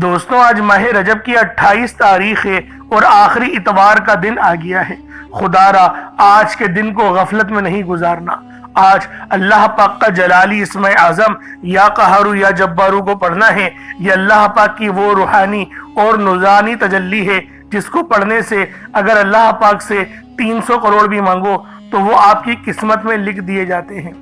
دوستوں آج ماہ رجب کی 28 تاریخ ہے اور آخری اتوار کا دن آ گیا ہے۔ خدا را آج کے دن کو غفلت میں نہیں گزارنا۔ آج اللہ پاک کا جلالی اسم اعظم یا قہارو یا جبارو کو پڑھنا ہے۔ یہ اللہ پاک کی وہ روحانی اور نورانی تجلی ہے جس کو پڑھنے سے اگر اللہ پاک سے 300 کروڑ بھی مانگو تو وہ آپ کی قسمت میں لکھ دیے جاتے ہیں۔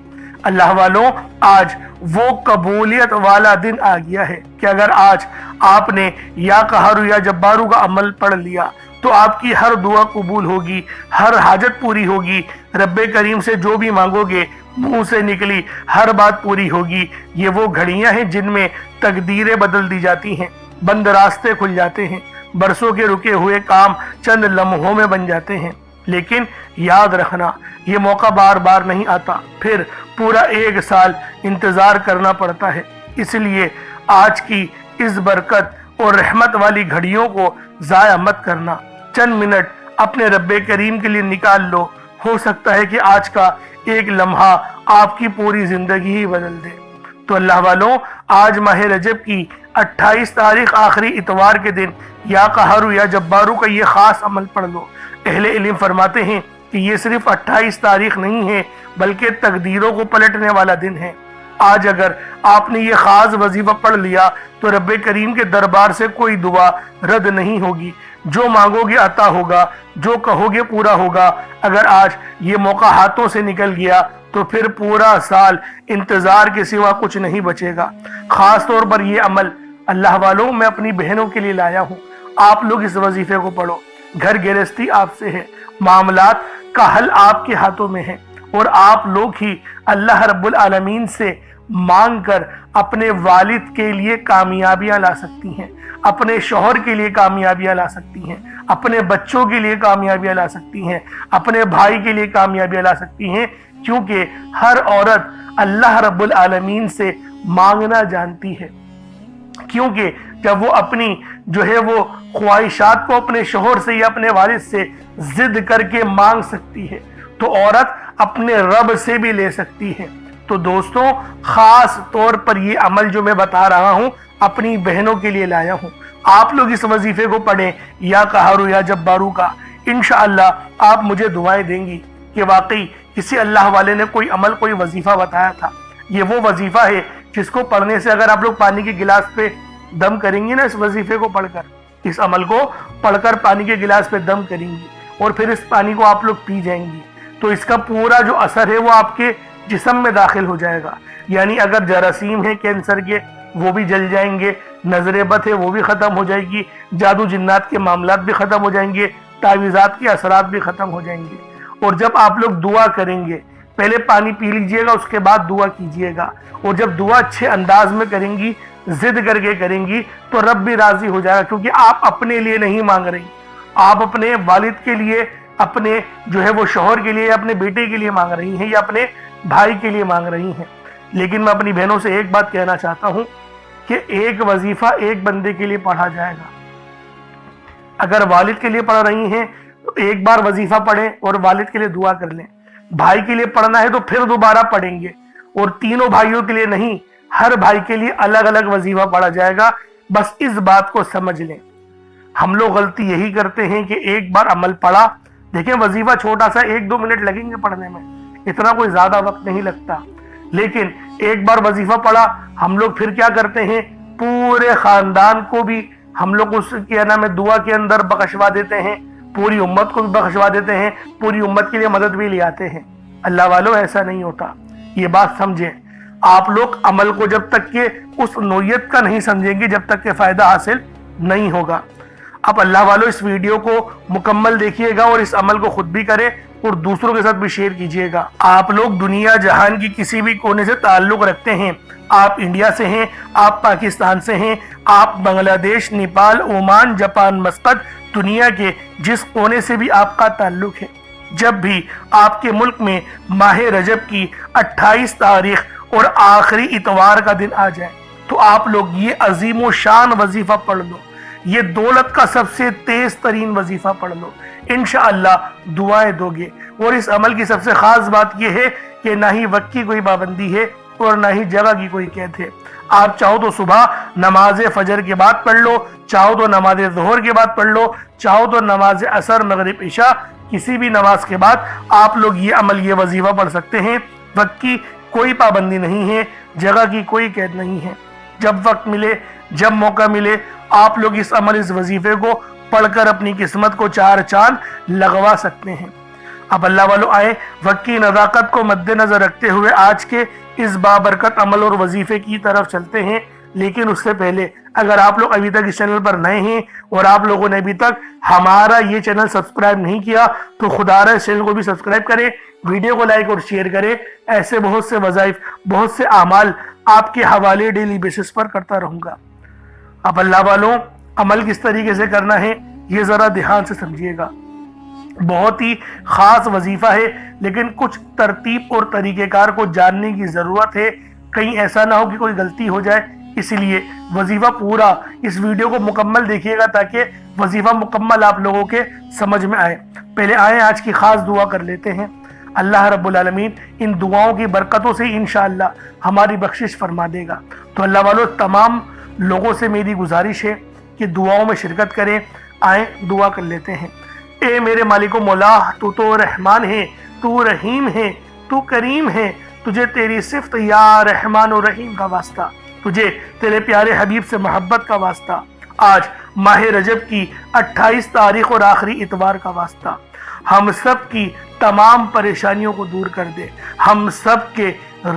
اللہ والوں، آج وہ قبولیت والا دن آ گیا ہے کہ اگر آج آپ نے یا قہارو یا جبارو کا عمل پڑھ لیا تو آپ کی ہر دعا قبول ہوگی، ہر حاجت پوری ہوگی، رب کریم سے جو بھی مانگو گے منہ سے نکلی ہر بات پوری ہوگی۔ یہ وہ گھڑیاں ہیں جن میں تقدیریں بدل دی جاتی ہیں، بند راستے کھل جاتے ہیں، برسوں کے رکے ہوئے کام چند لمحوں میں بن جاتے ہیں۔ لیکن یاد رکھنا، یہ موقع بار بار نہیں آتا، پھر پورا 1 سال انتظار کرنا پڑتا ہے۔ اس لیے آج کی اس برکت اور رحمت والی گھڑیوں کو ضائع مت کرنا۔ چند منٹ اپنے رب کریم کے لیے نکال لو، ہو سکتا ہے کہ آج کا ایک لمحہ آپ کی پوری زندگی ہی بدل دے۔ تو اللہ والوں، آج ماہ رجب کی 28 تاریخ آخری اتوار کے دن یا قہارو یا جبارو کا یہ خاص عمل پڑھ لو۔ اہل علم فرماتے ہیں کہ یہ صرف 28 تاریخ نہیں ہے بلکہ تقدیروں کو پلٹنے والا دن ہے۔ آج اگر آپ نے یہ خاص وظیفہ پڑھ لیا تو رب کریم کے دربار سے کوئی دعا رد نہیں ہوگی، جو مانگو گے عطا ہوگا، جو کہو گے پورا ہوگا۔ اگر آج یہ موقع ہاتھوں سے نکل گیا تو پھر پورا سال انتظار کے سوا کچھ نہیں بچے گا۔ خاص طور پر یہ عمل اللہ والوں میں اپنی بہنوں کے لیے لایا ہوں۔ آپ لوگ اس وظیفے کو پڑھو۔ گھر گرہستی آپ سے ہے، معاملات کا حل آپ کے ہاتھوں میں ہے، اور آپ لوگ ہی اللہ رب العالمین سے مانگ کر اپنے والد کے لیے کامیابیاں لا سکتی ہیں، اپنے شوہر کے لیے کامیابیاں لا سکتی ہیں، اپنے بچوں کے لیے کامیابیاں لا سکتی ہیں، اپنے بھائی کے لیے کامیابیاں لا سکتی ہیں، کیونکہ ہر عورت اللہ رب العالمین سے مانگنا جانتی ہے۔ کیونکہ جب وہ اپنی وہ خواہشات کو اپنے شوہر سے یا اپنے والد سے ضد کر کے مانگ سکتی ہے تو عورت اپنے رب سے بھی لے سکتی ہے۔ تو دوستوں، خاص طور پر یہ عمل جو میں بتا رہا ہوں اپنی بہنوں کے لیے لایا ہوں۔ آپ لوگ اس وظیفے کو پڑھیں یا قہارو یا جبارو کا۔ انشاءاللہ آپ مجھے دعائیں دیں گی کہ واقعی کسی اللہ والے نے کوئی عمل، کوئی وظیفہ بتایا تھا۔ یہ وہ وظیفہ ہے جس کو پڑھنے سے اگر آپ لوگ پانی کے گلاس پہ دم کریں گی نا، اس وظیفے کو پڑھ کر، اس عمل کو پڑھ کر پانی کے گلاس پہ دم کریں گی اور پھر اس پانی کو آپ لوگ پی جائیں گی تو اس کا پورا جو اثر ہے وہ آپ کے جسم میں داخل ہو جائے گا۔ یعنی اگر جراثیم ہے کینسر کے وہ بھی جل جائیں گے، نظر بد ہے وہ بھی ختم ہو جائے گی، جادو جنات کے معاملات بھی ختم ہو جائیں گے، تعویذات کے اثرات بھی ختم ہو جائیں گے۔ اور جب آپ لوگ دعا کریں گے، پہلے پانی پی لیجئے گا، اس کے بعد دعا کیجئے گا، اور جب دعا اچھے انداز میں کریں گی، ضد کر کے کریں گی تو رب بھی راضی ہو جائے گا، کیونکہ آپ اپنے لیے نہیں مانگ رہی، آپ اپنے والد کے لیے، اپنے وہ شوہر کے لیے، اپنے بیٹے کے لیے مانگ رہی ہیں یا اپنے بھائی کے لیے مانگ رہی ہیں۔ لیکن میں اپنی بہنوں سے ایک بات کہنا چاہتا ہوں کہ ایک وظیفہ ایک بندے کے لیے پڑھا جائے گا۔ اگر والد کے لیے پڑھ رہی ہیں تو ایک بار وظیفہ پڑھیں اور والد کے لیے دعا کر لیں۔ بھائی کے لیے پڑھنا ہے تو پھر دوبارہ پڑھیں گے، اور تینوں بھائیوں کے لیے نہیں، ہر بھائی کے لیے الگ الگ وظیفہ پڑھا جائے گا۔ بس اس بات کو سمجھ لیں۔ ہم لوگ غلطی یہی کرتے ہیں کہ ایک بار عمل پڑھا، دیکھیں وظیفہ چھوٹا سا 1-2 منٹ لگیں گے پڑھنے میں، اتنا کوئی زیادہ وقت نہیں لگتا، لیکن ایک بار وظیفہ پڑھا ہم لوگ پھر کیا کرتے ہیں، پورے خاندان کو بھی ہم لوگ اس دعا کے اندر بخشوا دیتے ہیں، پوری امت کو بھی بخشوا دیتے ہیں، پوری امت کے لیے مدد بھی لے آتے ہیں۔ اللہ والوں، ایسا نہیں ہوتا، یہ بات سمجھیں۔ آپ لوگ عمل کو جب تک کہ اس نوعیت کا نہیں سمجھیں گے جب تک کہ فائدہ حاصل نہیں ہوگا۔ اب اللہ والوں، اس ویڈیو کو مکمل دیکھیے گا اور اس عمل کو خود بھی کریں اور دوسروں کے ساتھ بھی شیئر کیجیے گا۔ آپ لوگ دنیا جہان کی کسی بھی کونے سے تعلق رکھتے ہیں، آپ انڈیا سے ہیں، آپ پاکستان سے ہیں، آپ بنگلہ دیش، نیپال، عمان، جاپان، مسقط، دنیا کے جس کونے سے بھی آپ کا تعلق ہے، جب بھی آپ کے ملک میں ماہ رجب کی 28 تاریخ اور آخری اتوار کا دن آ جائے تو آپ لوگ یہ عظیم و شان وظیفہ پڑھ لو، یہ دولت کا سب سے تیز ترین وظیفہ پڑھ لو، انشاءاللہ دعائیں دو گے۔ اور اس عمل کی سب سے خاص بات یہ ہے کہ نہ ہی وقت کی کوئی پابندی ہے، اور نہ ہی جگہ کی کوئی قید ہے۔ آپ چاہو تو صبح نماز فجر کے بعد پڑھ لو، چاہو تو نماز ظہر کے بعد پڑھ لو، چاہو تو نماز عصر مغرب عشاء کسی بھی نماز کے بعد آپ لوگ یہ عمل یہ وظیفہ پڑھ سکتے ہیں۔ وقت کی کوئی پابندی نہیں ہے، جگہ کی کوئی قید نہیں ہے۔ جب وقت ملے، جب موقع ملے، آپ لوگ اس عمل اس وظیفے کو پڑھ کر اپنی قسمت کو چار چاند لگوا سکتے ہیں۔ اب اللہ والوں آئے وقت کی نزاکت کو مد نظر رکھتے ہوئے آج کے اس بابرکت عمل اور وظیفے کی طرف چلتے ہیں۔ لیکن اس سے پہلے اگر آپ لوگ ابھی تک اس چینل پر نئے ہیں اور آپ لوگوں نے ابھی تک ہمارا یہ چینل سبسکرائب نہیں کیا تو خدا رہا اس چینل کو بھی سبسکرائب کریں، ویڈیو کو لائک اور شیئر کریں۔ ایسے بہت سے وظائف، بہت سے اعمال آپ کے حوالے ڈیلی بیسس پر کرتا رہوں گا۔ اب اللہ والوں عمل کس طریقے سے کرنا ہے یہ ذرا دھیان سے سمجھیے گا۔ بہت ہی خاص وظیفہ ہے، لیکن کچھ ترتیب اور طریقہ کار کو جاننے کی ضرورت ہے، کہیں ایسا نہ ہو کہ کوئی غلطی ہو جائے۔ اس لیے وظیفہ پورا اس ویڈیو کو مکمل دیکھیے گا تاکہ وظیفہ مکمل آپ لوگوں کے سمجھ میں آئے۔ پہلے آئیں آج کی خاص دعا کر لیتے ہیں۔ اللہ رب العالمین ان دعاؤں کی برکتوں سے انشاءاللہ ہماری بخشش فرما دے گا۔ تو اللہ والوں تمام لوگوں سے میری گزارش ہے کہ دعاؤں میں شرکت کریں۔ آئیں دعا کر لیتے ہیں۔ اے میرے مالک و مولا، تو رحمان ہے، تو رحیم ہے، تو کریم ہے، تجھے تیری صفت یا رحمان و رحیم کا واسطہ، تجھے تیرے پیارے حبیب سے محبت کا واسطہ، آج ماہ رجب کی 28 تاریخ اور آخری اتوار کا واسطہ، ہم سب کی تمام پریشانیوں کو دور کر دے، ہم سب کے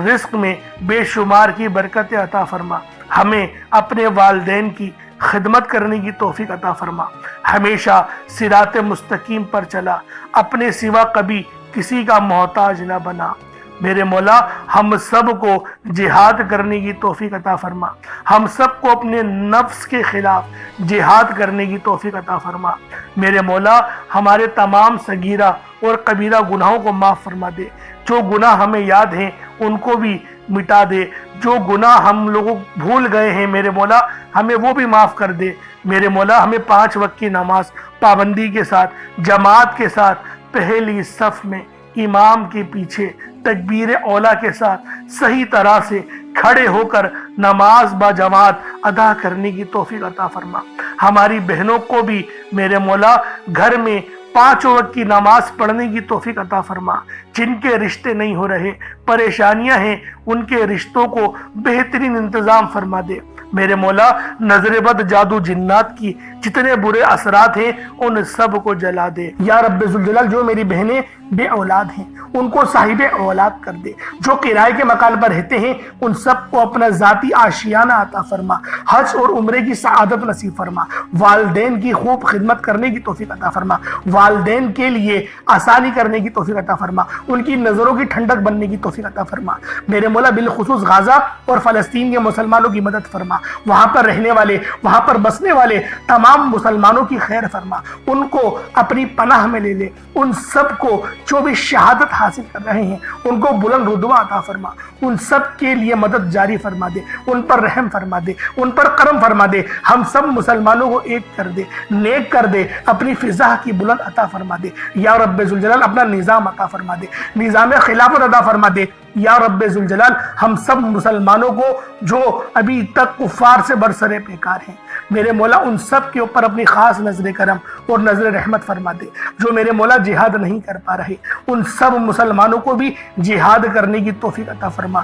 رزق میں بے شمار کی برکت عطا فرما، ہمیں اپنے والدین کی خدمت کرنے کی توفیق عطا فرما، ہمیشہ صراط مستقیم پر چلا، اپنے سوا کبھی کسی کا محتاج نہ بنا۔ میرے مولا ہم سب کو جہاد کرنے کی توفیق عطا فرما، ہم سب کو اپنے نفس کے خلاف جہاد کرنے کی توفیق عطا فرما۔ میرے مولا ہمارے تمام صغیرہ اور کبیرہ گناہوں کو معاف فرما دے، جو گناہ ہمیں یاد ہیں ان کو بھی مٹا دے، جو گناہ ہم لوگوں بھول گئے ہیں میرے مولا ہمیں وہ بھی معاف کر دے۔ میرے مولا ہمیں 5 وقت کی نماز پابندی کے ساتھ جماعت کے ساتھ پہلی صف میں امام کے پیچھے تکبیر اولا کے ساتھ صحیح طرح سے کھڑے ہو کر نماز با جماعت ادا کرنے کی توفیق عطا فرما۔ ہماری بہنوں کو بھی میرے مولا گھر میں 5 وقت کی نماز پڑھنے کی توفیق عطا فرما۔ جن کے رشتے نہیں ہو رہے، پریشانیاں ہیں، ان کے رشتوں کو بہترین انتظام فرما دے۔ میرے مولا نظر بد جادو جنات کی جتنے برے اثرات ہیں ان سب کو جلا دے۔ یا رب ذوالجلال جو میری بہنیں بے اولاد ہیں ان کو صاحب اولاد کر دے، جو کرائے کے مکان پر رہتے ہیں ان سب کو اپنا ذاتی آشیانہ عطا فرما، حج اور عمرے کی سعادت نصیب فرما، والدین کی خوب خدمت کرنے کی توفیق عطا فرما، والدین کے لیے آسانی کرنے کی توفیق عطا فرما، ان کی نظروں کی ٹھنڈک بننے کی توفیق عطا فرما۔ میرے مولا بالخصوص غزہ اور فلسطین کے مسلمانوں کی مدد فرما، وہاں پر رہنے والے، وہاں پر بسنے والے تمام مسلمانوں کی خیر فرما، ان کو اپنی پناہ میں لے لے، ان سب کو جو بھی شہادت حاصل کر رہے ہیں ان کو بلند رتبہ عطا فرما، ان سب کے لیے مدد جاری فرما دے، ان پر رحم فرما دے، ان پر کرم فرما دے، ہم سب مسلمانوں کو ایک کر دے، نیک کر دے، اپنی فضا کی بلند عطا فرما دے۔ یا رب ذوالجلال اپنا نظام عطا فرما دے، نظام خلافت عطا فرما دے۔ یا رب ذوالجلال ہم سب مسلمانوں کو جو ابھی تک کفار سے برسرے پیکار ہیں میرے مولا ان سب کے اوپر اپنی خاص نظر کرم اور نظر رحمت فرما دے۔ جو میرے مولا جہاد نہیں کر پا رہے ان سب مسلمانوں کو بھی جہاد کرنے کی توفیق عطا فرما،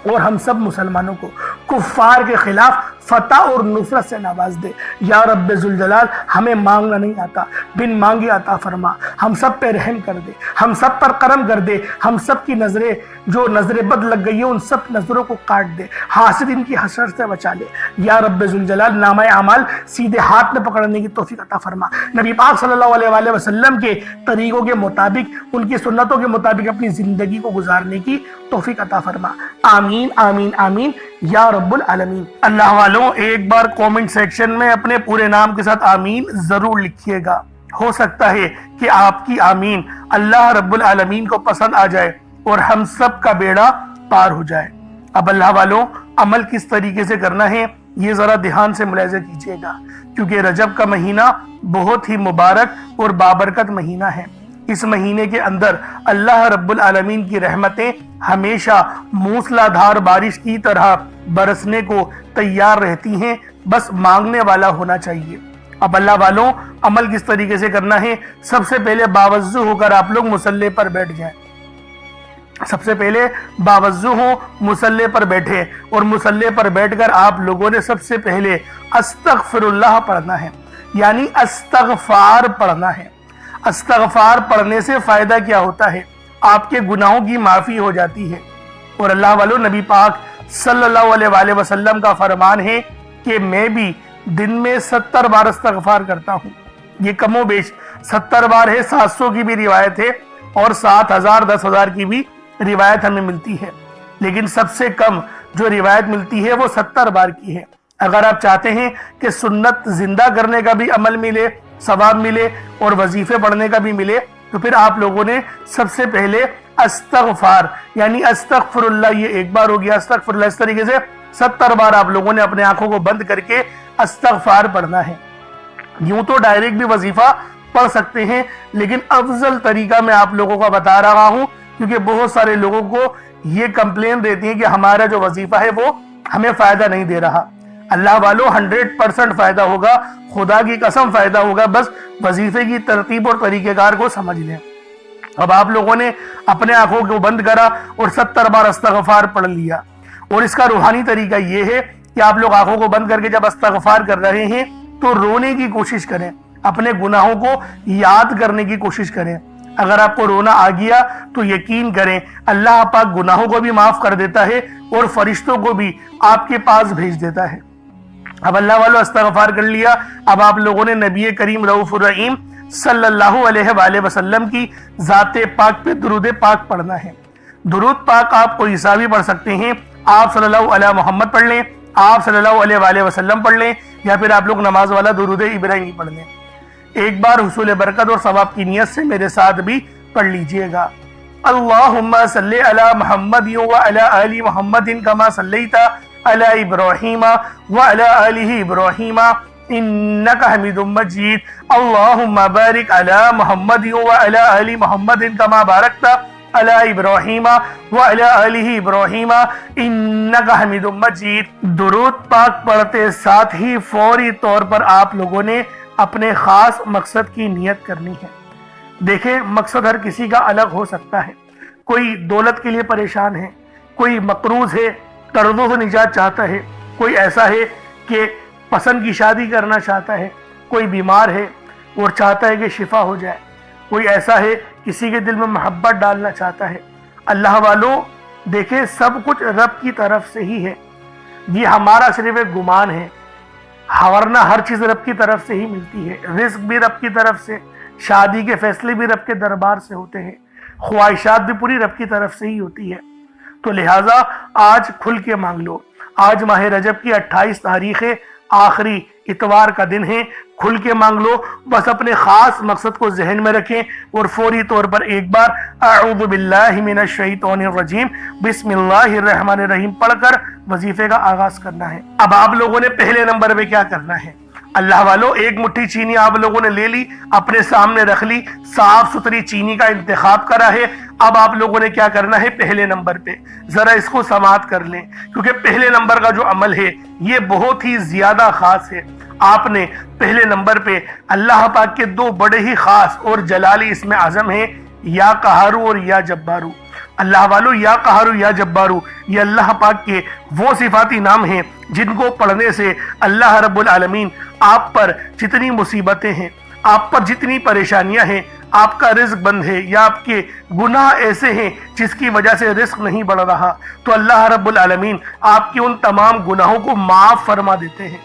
اور ہم سب مسلمانوں کو کفار کے خلاف فتح اور نصرت سے نواز دے۔ یا رب ذوالجلال ہمیں مانگنا نہیں آتا، بن مانگے عطا فرما، ہم سب پہ رحم کر دے، ہم سب پر کرم کر دے، ہم سب کی نظریں جو نظر بد لگ گئی ہیں ان سب نظروں کو کاٹ دے، حاسد ان کی حسرت سے بچا لے۔ یا رب ذوالجلال نامہ اعمال سیدھے ہاتھ میں پکڑنے کی توفیق عطا فرما، نبی پاک صلی اللہ علیہ وآلہ وسلم کے طریقوں کے مطابق، ان کی سنتوں کے مطابق اپنی زندگی کو گزارنے کی توفیق عطا فرما۔ آمین آمین آمین یا رب العالمین۔ اللہ والوں ایک بار کومنٹ سیکشن میں اپنے پورے نام کے ساتھ آمین ضرور لکھیے گا، ہو سکتا ہے کہ آپ کی آمین اللہ رب العالمین کو پسند آ جائے اور ہم سب کا بیڑا پار ہو جائے۔ اب اللہ والوں عمل کس طریقے سے کرنا ہے یہ ذرا دھیان سے ملاحظہ کیجیے گا، کیونکہ رجب کا مہینہ بہت ہی مبارک اور بابرکت مہینہ ہے۔ اس مہینے کے اندر اللہ رب العالمین کی رحمتیں ہمیشہ موسلا دھار بارش کی طرح برسنے کو تیار رہتی ہیں، بس مانگنے والا ہونا چاہیے۔ اب اللہ والوں عمل کس طریقے سے کرنا ہے؟ سب سے پہلے باوضو ہو کر آپ لوگ مصلی پر بیٹھ جائیں۔ سب سے پہلے باوضو ہو، مصلی پر بیٹھے، اور مصلی پر بیٹھ کر آپ لوگوں نے سب سے پہلے استغفر اللہ پڑھنا ہے، یعنی استغفار پڑھنا ہے۔ استغفار پڑھنے سے فائدہ کیا ہوتا ہے؟ آپ کے گناہوں کی معافی ہو جاتی ہے، اور اللہ والوں نبی پاک صلی اللہ علیہ وآلہ وسلم کا فرمان ہے کہ میں بھی دن میں 70 بار استغفار کرتا ہوں۔ یہ کم و بیش 70 بار ہے، 700 کی بھی روایت ہے اور 7000 10,000 کی بھی روایت ہمیں ملتی ہے، لیکن سب سے کم جو روایت ملتی ہے وہ 70 بار کی ہے۔ اگر آپ چاہتے ہیں کہ سنت زندہ کرنے کا بھی عمل ملے، ثواب ملے اور وظیفے پڑھنے کا بھی ملے، تو پھر آپ لوگوں نے سب سے پہلے استغفار یعنی استغفر اللہ، یہ ایک بار ہو گیا، استغفر اللہ، اس طریقے سے 70 بار آپ لوگوں نے اپنے آنکھوں کو بند کر کے استغفار پڑھنا ہے۔ یوں تو ڈائریکٹ بھی وظیفہ پڑھ سکتے ہیں، لیکن افضل طریقہ میں آپ لوگوں کو بتا رہا ہوں، کیونکہ بہت سارے لوگوں کو یہ کمپلین رہتی ہے کہ ہمارا جو وظیفہ ہے وہ ہمیں فائدہ نہیں دے رہا۔ اللہ والوں 100% فائدہ ہوگا، خدا کی قسم فائدہ ہوگا، بس وظیفے کی ترتیب اور طریقہ کار کو سمجھ لیں۔ اب آپ لوگوں نے اپنے آنکھوں کو بند کرا اور 70 بار استغفار پڑھ لیا، اور اس کا روحانی طریقہ یہ ہے کہ آپ لوگ آنکھوں کو بند کر کے جب استغفار کر رہے ہیں تو رونے کی کوشش کریں، اپنے گناہوں کو یاد کرنے کی کوشش کریں۔ اگر آپ کو رونا آ گیا تو یقین کریں اللہ پاک گناہوں کو بھی معاف کر دیتا ہے اور فرشتوں کو بھی آپ کے پاس بھیج دیتا ہے۔ اب اللہ والوں استغفار کر لیا، اب آپ لوگوں نے نبی کریم رؤوف الرحیم صلی اللہ علیہ وآلہ وسلم کی ذات پاک پہ درود پاک پڑھنا ہے۔ درود پاک آپ کو عیسیٰ بھی پڑھ سکتے ہیں، آپ صلی اللہ علیہ محمد پڑھ لیں، آپ صلی اللہ علیہ وآلہ وسلم پڑھ لیں، یا پھر آپ لوگ نماز والا درود ابراہیمی پڑھ لیں۔ ایک بار حصول برکت اور ثواب کی نیت سے میرے ساتھ بھی پڑھ لیجئے گا۔ اللہم صلی علی محمد وعلی آل محمد کما صلیت علی ابراہیم وعلی آل ابراہیم انک حمید مجید۔ اللہم بارک علی محمد وعلی آل محمد کما بارکت علی ابراہیم وعلی آل ابراہیم انک حمید مجید۔ درود پاک پڑھتے ساتھ ہی فوری طور پر آپ لوگوں نے اپنے خاص مقصد کی نیت کرنی ہے۔ دیکھیں مقصد ہر کسی کا الگ ہو سکتا ہے، کوئی دولت کے لیے پریشان ہے، کوئی مقروض ہے، قرضوں سے نجات چاہتا ہے، کوئی ایسا ہے کہ پسند کی شادی کرنا چاہتا ہے، کوئی بیمار ہے اور چاہتا ہے کہ شفا ہو جائے، کوئی ایسا ہے کسی کے دل میں محبت ڈالنا چاہتا ہے۔ اللہ والوں دیکھیں سب کچھ رب کی طرف سے ہی ہے، یہ ہمارا صرف ایک گمان ہے، ورنہ ہر چیز رب کی طرف سے ہی ملتی ہے۔ رزق بھی رب کی طرف سے، شادی کے فیصلے بھی رب کے دربار سے ہوتے ہیں، خواہشات بھی پوری رب کی طرف سے ہی ہوتی ہے۔ تو لہٰذا آج کھل کے مانگ لو۔ آج ماہ رجب کی 28 تاریخ ہے، آخری اتوار کا دن ہے، کھل کے مانگ لو، بس اپنے خاص مقصد کو ذہن میں رکھیں اور فوری طور پر ایک بار اعوذ باللہ من الشیطان الرجیم بسم اللہ الرحمن الرحیم پڑھ کر وظیفے کا آغاز کرنا ہے۔ اب آپ لوگوں نے پہلے نمبر پہ کیا کرنا ہے؟ اللہ والوں ایک مٹھی چینی آپ لوگوں نے لے لی، اپنے سامنے رکھ لی، صاف ستھری چینی کا انتخاب کرا ہے۔ اب آپ لوگوں نے کیا کرنا ہے؟ پہلے نمبر پہ ذرا اس کو سماعت کر لیں، کیونکہ پہلے نمبر کا جو عمل ہے یہ بہت ہی زیادہ خاص ہے۔ آپ نے پہلے نمبر پہ اللہ پاک کے دو بڑے ہی خاص اور جلالی اسم اعظم ہیں، یا قہارو اور یا جبارو۔ اللہ والو یا قہارو یا جبارو یہ اللہ پاک کے وہ صفاتی نام ہیں جن کو پڑھنے سے اللہ رب العالمین آپ پر جتنی مصیبتیں ہیں، آپ پر جتنی پریشانیاں ہیں، آپ کا رزق بند ہے یا آپ کے گناہ ایسے ہیں جس کی وجہ سے رزق نہیں بڑھ رہا، تو اللہ رب العالمین آپ کے ان تمام گناہوں کو معاف فرما دیتے ہیں۔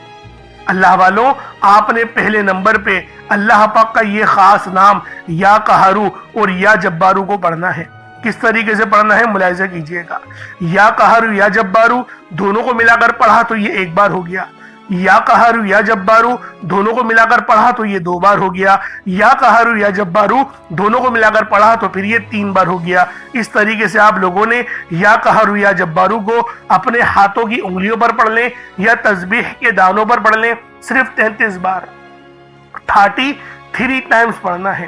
اللہ والوں آپ نے پہلے نمبر پہ اللہ پاک کا یہ خاص نام یا قہارو اور یا جبارو کو پڑھنا ہے۔ کس طریقے سے پڑھنا ہے ملاحظہ کیجئے گا۔ یا قہارو یا جبارو دونوں کو ملا کر پڑھا تو یہ ایک بار ہو گیا، یا قہارو یا جبارو دونوں کو ملا کر پڑھا تو یہ 2 بار ہو گیا، یا قہارو یا جبارو دونوں کو ملا کر پڑھا تو پھر یہ 3 بار ہو گیا۔ اس طریقے سے آپ لوگوں نے یا قہارو یا جبارو کو اپنے ہاتھوں کی انگلیوں پر پڑھ لیں یا تسبیح کے دانوں پر پڑھ لیں، صرف 33 بار 33 ٹائمز پڑھنا ہے۔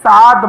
7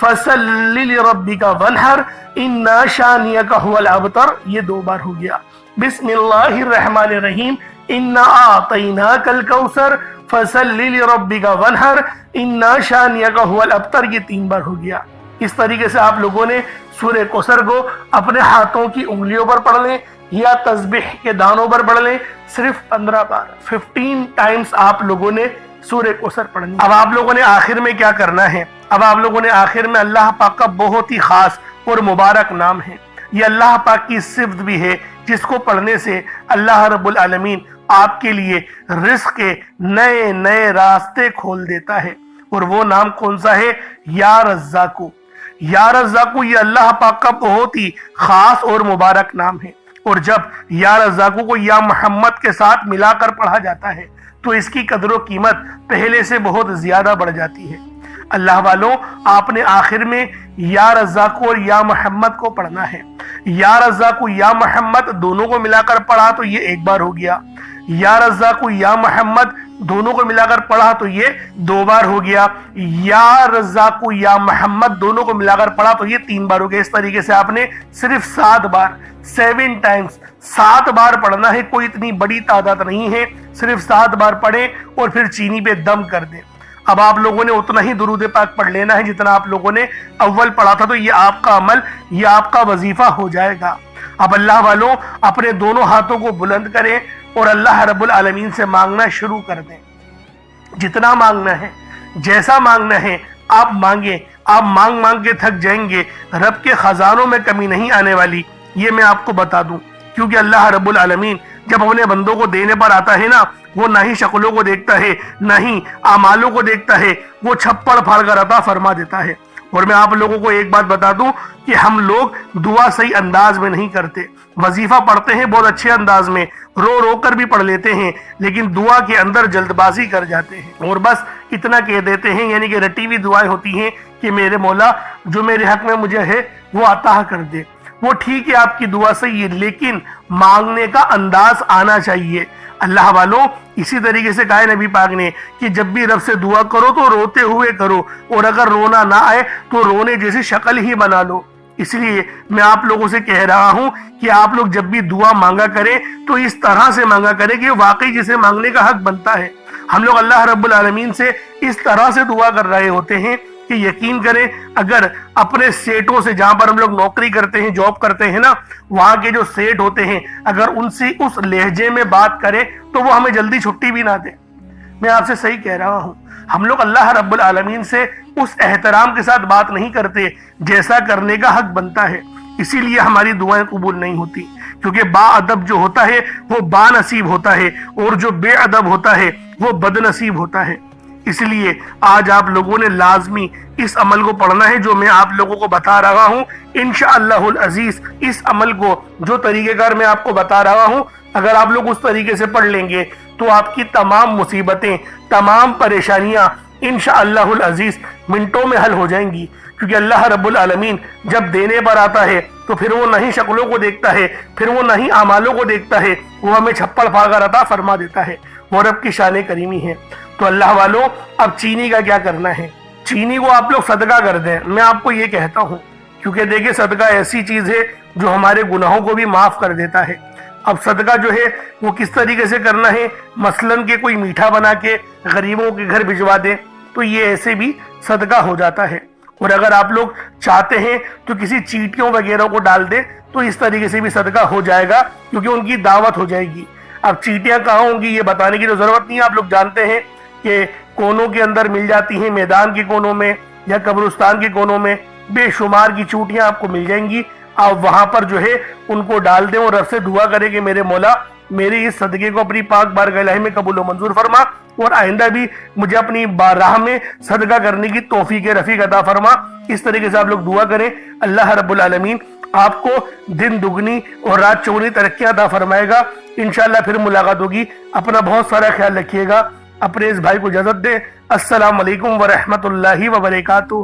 فصلی لربک وانحر ان شانئک هو الابتر، یہ 2 بار ہو گیا۔ بسم اللہ الرحمن الرحیم انا اعطیناک الکوثر فصلی لربک وانحر ان شانئک هو الابتر، یہ 3 بار ہو گیا۔ اس طریقے سے آپ لوگوں نے سورہ کوثر کو اپنے ہاتھوں کی انگلیوں پر پڑھ لیں یا تسبیح کے دانوں پر پڑھ لیں، صرف 15 بار 15 ٹائمز آپ لوگوں نے سورہ کوثر پڑھنی۔ اب آپ لوگوں نے آخر میں کیا کرنا ہے؟ اب آپ لوگوں نے آخر میں اللہ پاک کا بہت ہی خاص اور مبارک نام ہے، یہ اللہ پاک کی صفت بھی ہے جس کو پڑھنے سے اللہ رب العالمین آپ کے لیے رزق کے نئے نئے راستے کھول دیتا ہے، اور وہ نام کون سا ہے؟ یا رزاقو۔ یا رزاقو یہ اللہ پاک کا بہت ہی خاص اور مبارک نام ہے، اور جب یا رزاقو کو یا محمد کے ساتھ ملا کر پڑھا جاتا ہے تو اس کی قدر و قیمت پہلے سے بہت زیادہ بڑھ جاتی ہے۔ اللہ والوں، آپ نے آخر میں یا رزاقو اور یا محمد کو پڑھنا ہے۔ یا رزاقو یا محمد دونوں کو ملا کر پڑھا تو یہ 1 بار ہو گیا، یا رزاقو یا محمد دونوں کو ملا کر پڑھا تو یہ 2 بار ہو گیا، یا رزاقو یا محمد دونوں کو ملا کر پڑھا تو یہ 3 بار ہو گیا۔ اس طریقے سے آپ نے صرف 7 بار 7 ٹائمز 7 بار پڑھنا ہے، کوئی اتنی بڑی تعداد نہیں ہے، صرف 7 بار پڑھیں اور پھر چینی پہ دم کر دیں۔ اب آپ لوگوں نے اتنا ہی درود پاک پڑھ لینا ہے جتنا آپ لوگوں نے اول پڑھا تھا، تو یہ آپ کا عمل، یہ آپ کا وظیفہ ہو جائے گا۔ اب اللہ والوں، اپنے دونوں ہاتھوں کو بلند کریں اور اللہ رب العالمین سے مانگنا شروع کر دیں۔ جتنا مانگنا ہے، جیسا مانگنا ہے آپ مانگیں، آپ مانگ مانگ کے تھک جائیں گے، رب کے خزانوں میں کمی نہیں آنے والی، یہ میں آپ کو بتا دوں، کیونکہ اللہ رب العالمین جب اپنے بندوں کو دینے پر آتا ہے نا، وہ نہ ہی شکلوں کو دیکھتا ہے نہ ہی اعمالوں کو دیکھتا ہے، وہ چھپڑ پھاڑ کر عطا فرما دیتا ہے۔ اور میں آپ لوگوں کو ایک بات بتا دوں کہ ہم لوگ دعا صحیح انداز میں نہیں کرتے، وظیفہ پڑھتے ہیں بہت اچھے انداز میں، رو رو کر بھی پڑھ لیتے ہیں، لیکن دعا کے اندر جلد بازی کر جاتے ہیں اور بس اتنا کہہ دیتے ہیں، یعنی کہ رٹی ہوئی دعائیں ہوتی ہیں کہ میرے مولا جو میرے حق میں مجھے ہے وہ عطا کر دے۔ وہ ٹھیک ہے، آپ کی دعا صحیح ہے، لیکن مانگنے کا انداز آنا چاہیے۔ اللہ والوں، اسی طریقے سے کہا نبی پاک نے کہ جب بھی رب سے دعا کرو تو روتے ہوئے کرو، اور اگر رونا نہ آئے تو رونے جیسی شکل ہی بنا لو۔ اس لیے میں آپ لوگوں سے کہہ رہا ہوں کہ آپ لوگ جب بھی دعا مانگا کریں تو اس طرح سے مانگا کریں کہ واقعی جسے مانگنے کا حق بنتا ہے۔ ہم لوگ اللہ رب العالمین سے اس طرح سے دعا کر رہے ہوتے ہیں کہ یقین کریں، اگر اپنے سیٹوں سے، جہاں پر ہم لوگ نوکری کرتے ہیں، جاب کرتے ہیں نا، وہاں کے جو سیٹ ہوتے ہیں، اگر ان سے اس لہجے میں بات کریں تو وہ ہمیں جلدی چھٹی بھی نہ دیں۔ میں آپ سے صحیح کہہ رہا ہوں، ہم لوگ اللہ رب العالمین سے اس احترام کے ساتھ بات نہیں کرتے جیسا کرنے کا حق بنتا ہے، اسی لیے ہماری دعائیں قبول نہیں ہوتی، کیونکہ با ادب جو ہوتا ہے وہ با نصیب ہوتا ہے، اور جو بے ادب ہوتا ہے وہ بد نصیب ہوتا ہے۔ اس لیے آج آپ لوگوں نے لازمی اس عمل کو پڑھنا ہے جو میں آپ لوگوں کو بتا رہا ہوں۔ انشاءاللہ العزیز اس عمل کو، جو طریقہ کار میں آپ کو بتا رہا ہوں، اگر آپ لوگ اس طریقے سے پڑھ لیں گے تو آپ کی تمام مصیبتیں، تمام پریشانیاں انشاءاللہ العزیز منٹوں میں حل ہو جائیں گی، کیونکہ اللہ رب العالمین جب دینے پر آتا ہے تو پھر وہ نہ ہی شکلوں کو دیکھتا ہے، پھر وہ نہ ہی اعمالوں کو دیکھتا ہے، وہ ہمیں چھپڑ پھاڑ کر عطا فرما دیتا ہے، وہ رب کی شان کریمی ہے۔ تو اللہ والوں، اب چینی کا کیا کرنا ہے؟ چینی کو آپ لوگ صدقہ کر دیں، میں آپ کو یہ کہتا ہوں، کیونکہ دیکھیں صدقہ ایسی چیز ہے جو ہمارے گناہوں کو بھی معاف کر دیتا ہے۔ اب صدقہ جو ہے وہ کس طریقے سے کرنا ہے؟ مثلاً کہ کوئی میٹھا بنا کے غریبوں کے گھر بھجوا دیں تو یہ ایسے بھی صدقہ ہو جاتا ہے، اور اگر آپ لوگ چاہتے ہیں تو کسی چیٹیوں وغیرہ کو ڈال دیں تو اس طریقے سے بھی صدقہ ہو جائے گا، کیونکہ ان کی دعوت ہو جائے گی۔ اب چیٹیاں کہاں ہوں گی یہ بتانے کی تو ضرورت نہیں ہے، آپ لوگ جانتے ہیں کہ کونوں کے اندر مل جاتی ہیں، میدان کے کونوں میں یا قبرستان کے کونوں میں بے شمار کی چوٹیاں آپ کو مل جائیں گی۔ آپ وہاں پر جو ہے ان کو ڈال دیں اور رب سے دعا کریں کہ میرے مولا میری اس صدقے کو اپنی پاک بارگاہ الہی میں قبول و منظور فرما، اور آئندہ بھی مجھے اپنی راہ میں صدقہ کرنے کی توفیق رفیق عطا فرما۔ اس طریقے سے آپ لوگ دعا کریں، اللہ رب العالمین آپ کو دن دگنی اور رات چوگنی ترقیاں عطا فرمائے گا۔ انشاءاللہ پھر ملاقات ہوگی، اپنا بہت سارا خیال رکھیے گا، اپنے اس بھائی کو اجازت دیں۔ السلام علیکم ورحمۃ اللہ وبرکاتہ۔